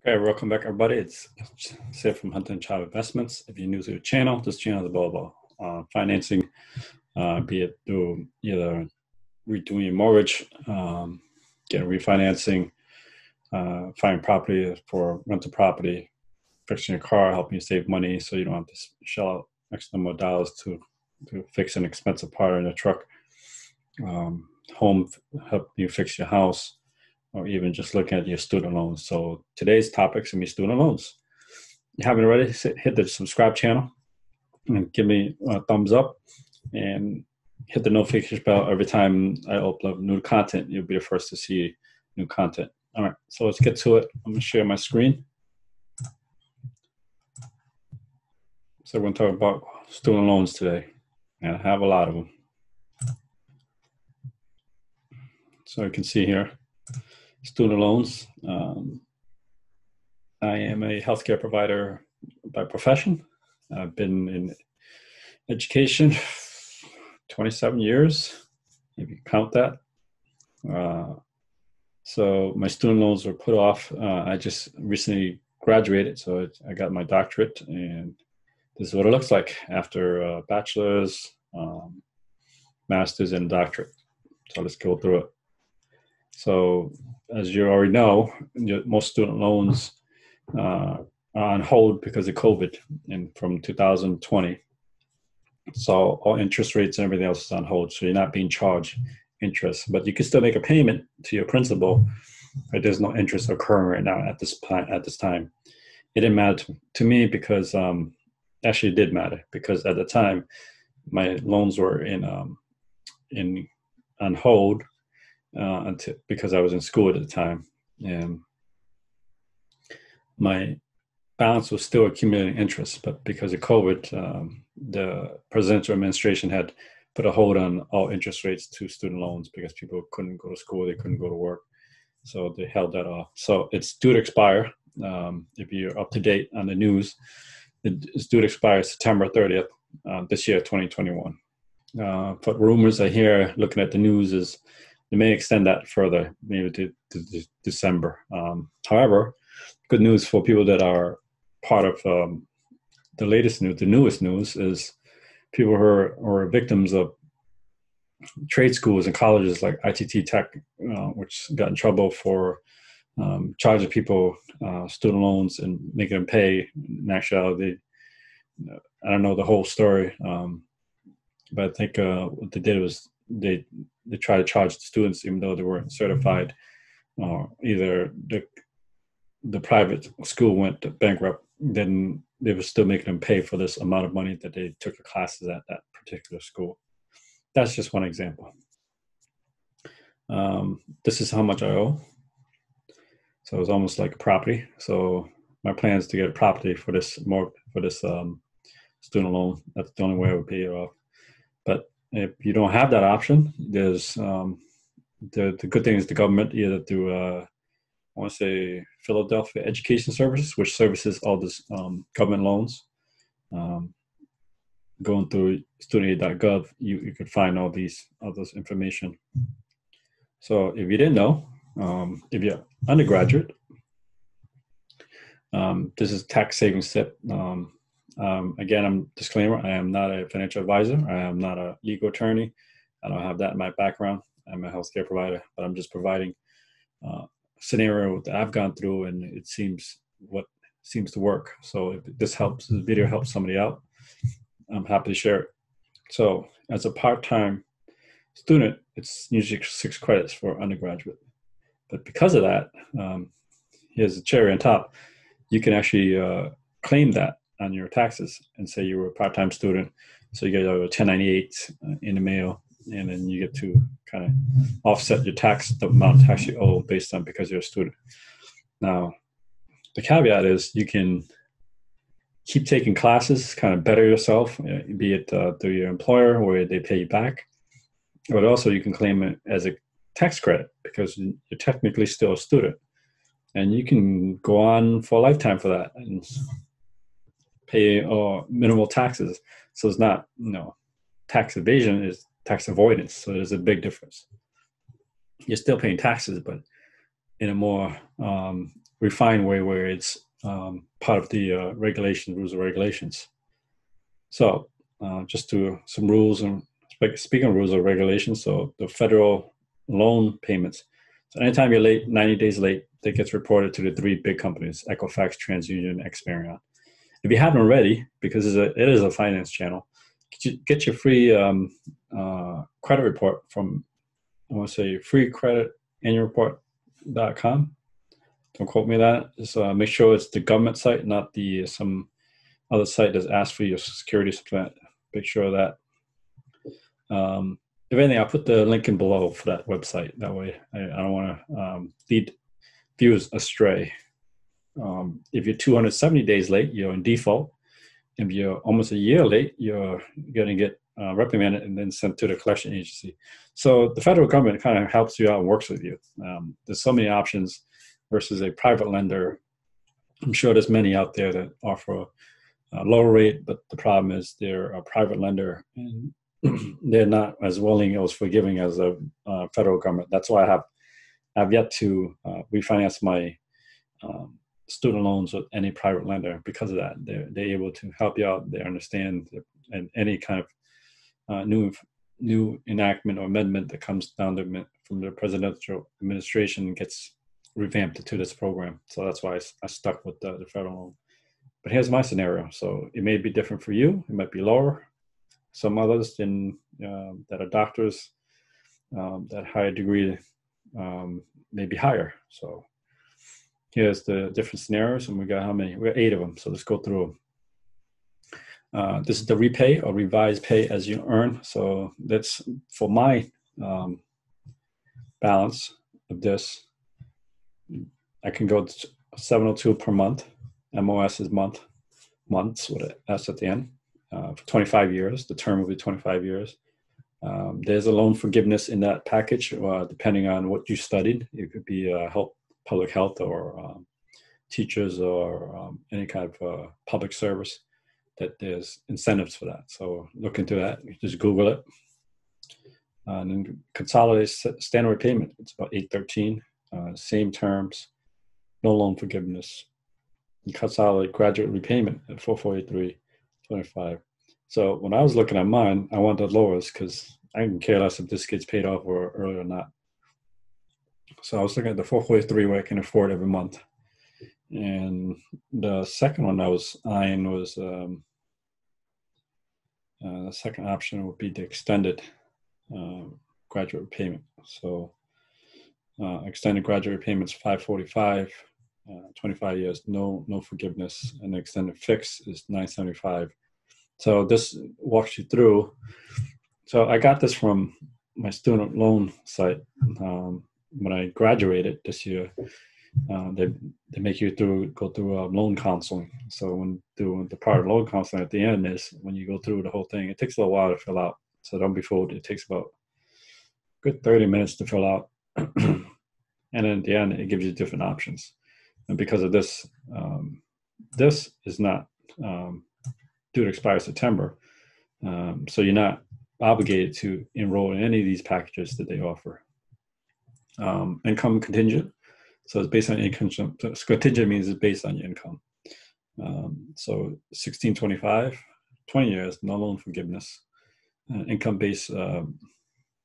Okay, welcome back, everybody. It's Sid from Hunter and Chavy Investments. If you're new to the channel, this channel is about financing, be it through either redoing your mortgage, getting refinancing, finding property for rental property, fixing your car, helping you save money so you don't have to shell out X number of dollars to fix an expensive part in a truck. Home, help you fix your house, or even just looking at your student loans. So today's topic is going to be student loans. If you haven't already, hit the subscribe channel and give me a thumbs up and hit the notification bell every time I upload new content. You'll be the first to see new content. All right, so let's get to it. I'm going to share my screen. So we're going to talk about student loans today, and I have a lot of them. So you can see here, student loans. I am a healthcare provider by profession. I've been in education 27 years, if you count that. So my student loans were put off. I just recently graduated, so I got my doctorate, and this is what it looks like after a bachelor's, master's, and doctorate. So let's go through it. So as you already know, most student loans are on hold because of COVID and from 2020. So all interest rates and everything else is on hold. So you're not being charged interest, but you can still make a payment to your principal, but there's no interest occurring right now at this time. It didn't matter to me because actually it did matter because at the time my loans were on hold because I was in school at the time, and my balance was still accumulating interest, but because of COVID, the presidential administration had put a hold on all interest rates to student loans because people couldn't go to school, they couldn't go to work, so they held that off. So it's due to expire. If you're up to date on the news, it's due to expire September 30th this year, 2021. But rumors I hear looking at the news is they may extend that further, maybe to December. However, good news for people that are part of the latest news, the newest news, is people who are victims of trade schools and colleges like ITT Tech, which got in trouble for charging people student loans and making them pay. In actuality, I don't know the whole story, but I think what they did was they tried to charge the students even though they weren't certified. Either the private school went bankrupt, then they were still making them pay for this amount of money that they took the classes at that particular school. That's just one example. This is how much I owe. So it's almost like a property. So my plan is to get a property for this student loan. That's the only way I would pay it off. But if you don't have that option, there's the good thing is the government either through I want to say Philadelphia Education Services, which services all this government loans. Going through studentaid.gov, you could find all this information. So if you didn't know, if you're undergraduate, this is tax savings tip. Again, I'm disclaimer, I am not a financial advisor. I am not a legal attorney. I don't have that in my background. I'm a healthcare provider, but I'm just providing scenario that I've gone through, and it seems to work. So if this video helps somebody out, I'm happy to share it. So as a part-time student, it's usually 6 credits for undergraduate. But because of that, here's the cherry on top. You can actually claim that on your taxes and say you were a part-time student. So you get a 1098 in the mail, and then you get to kind of offset your tax, the amount of tax you owe based on because you're a student. Now, the caveat is you can keep taking classes, kind of better yourself, be it through your employer where they pay you back, but also you can claim it as a tax credit because you're technically still a student, and you can go on for a lifetime for that and pay minimal taxes. So it's not, tax evasion is tax avoidance. So there's a big difference. You're still paying taxes, but in a more refined way where it's part of the rules and regulations. So just to some rules and speaking of rules and regulations, so the federal loan payments. So anytime you're late, 90 days late, that gets reported to the three big companies, Equifax, TransUnion, Experian. If you haven't already, because it is a finance channel, get your free credit report from, I want to say, freecreditannualreport.com. Don't quote me that. Just make sure it's the government site, not the some other site that's asked for your security supplement. Make sure that. If anything, I'll put the link in below for that website. That way, I don't want to lead viewers astray. If you're 270 days late, you're in default. If you're almost a year late, you're going to get reprimanded and then sent to the collection agency. So the federal government kind of helps you out and works with you. There's so many options versus a private lender. I'm sure there's many out there that offer a lower rate, but the problem is they're a private lender and they're not as willing or as forgiving as a federal government. That's why I've yet to refinance my student loans with any private lender because of that. They're able to help you out. They understand, and any kind of new enactment or amendment that comes down from the presidential administration gets revamped to this program. So that's why I stuck with the federal loan. But here's my scenario. So it may be different for you. It might be lower. Some others that are doctors, that higher degree may be higher. So here's the different scenarios, and we got how many? We got 8 of them. So let's go through them. This is the repay or revised pay as you earn. So that's for my balance of this. I can go to 702 per month. MOS is months with an S at the end. For 25 years, the term will be 25 years. There's a loan forgiveness in that package, depending on what you studied. It could be public health or teachers or any kind of public service, that there's incentives for that. So look into that. You just Google it. And then consolidated standard repayment, it's about 813, same terms, no loan forgiveness. And consolidated graduate repayment at 443.25. So when I was looking at mine, I wanted the lowest because I can care less if this gets paid off or early or not. So I was looking at the 443 where I can afford every month. And the second one I was eyeing was the second option would be the extended graduate repayment. So extended graduate repayments 545, 25 years, no forgiveness, and the extended fix is 975. So this walks you through. So I got this from my student loan site. When I graduated this year, they make you go through loan counseling. So when doing the part of loan counseling at the end is when you go through the whole thing, it takes a little while to fill out. So don't be fooled. It takes about a good 30 minutes to fill out. And then at the end, it gives you different options. And because of this, this is not due to expire September. So you're not obligated to enroll in any of these packages that they offer. Income contingent. So it's based on income. Contingent means it's based on your income. So 1625, 20 years, no loan forgiveness. Income-based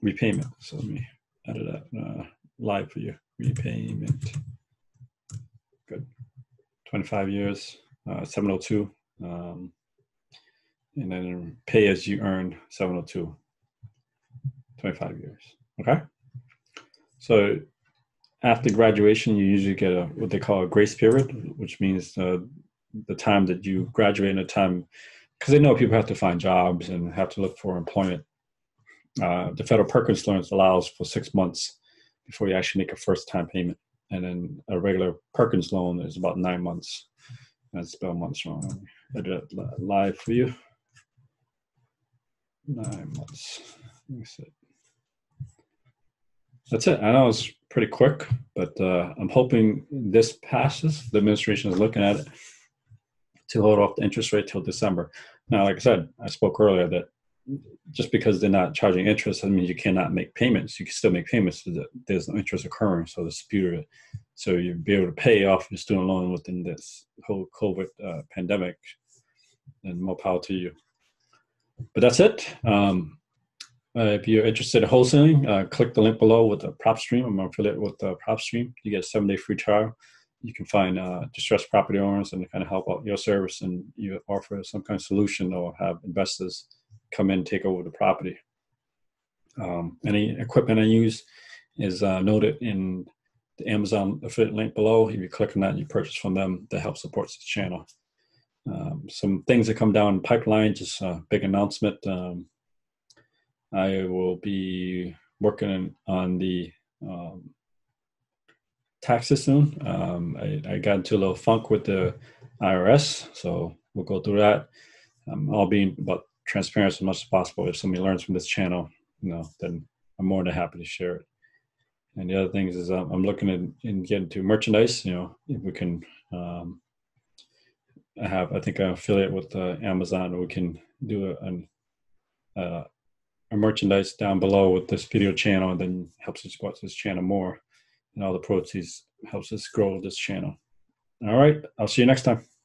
repayment. So let me add that live for you. Repayment. Good. 25 years, 702. And then pay as you earn, 702. 25 years. Okay? So after graduation, you usually get what they call a grace period, which means the time that you graduate and the time, because they know people have to find jobs and have to look for employment. The federal Perkins loan allows for 6 months before you actually make a first-time payment. And then a regular Perkins loan is about 9 months. I spelled months wrong. I did it live for you. 9 months. Let me see. That's it. I know it's pretty quick, but I'm hoping this passes. The administration is looking at it to hold off the interest rate till December. Now, like I said, I spoke earlier that just because they're not charging interest, that means you cannot make payments. You can still make payments. So that there's no interest occurring, so disputed it. so you'll be able to pay off your student loan within this whole COVID pandemic. And more power to you. But that's it. If you're interested in wholesaling, click the link below with the Propstream. I'm an affiliate with Propstream. You get a 7-day free trial. You can find distressed property owners and kind of help out your service, and you offer some kind of solution or have investors come in and take over the property. Any equipment I use is noted in the Amazon affiliate link below. If you click on that and you purchase from them, that helps support this channel. Some things that come down the pipeline, just a big announcement. I will be working on the taxes soon. I got into a little funk with the IRS, so we'll go through that. I'll be about transparent as much as possible. If somebody learns from this channel, then I'm more than happy to share it. And the other things is I'm looking at getting into merchandise. If we can, I think an affiliate with Amazon. We can do a merchandise down below with this video channel, and then helps us support this channel more. And all the proceeds helps us grow this channel. All right, I'll see you next time.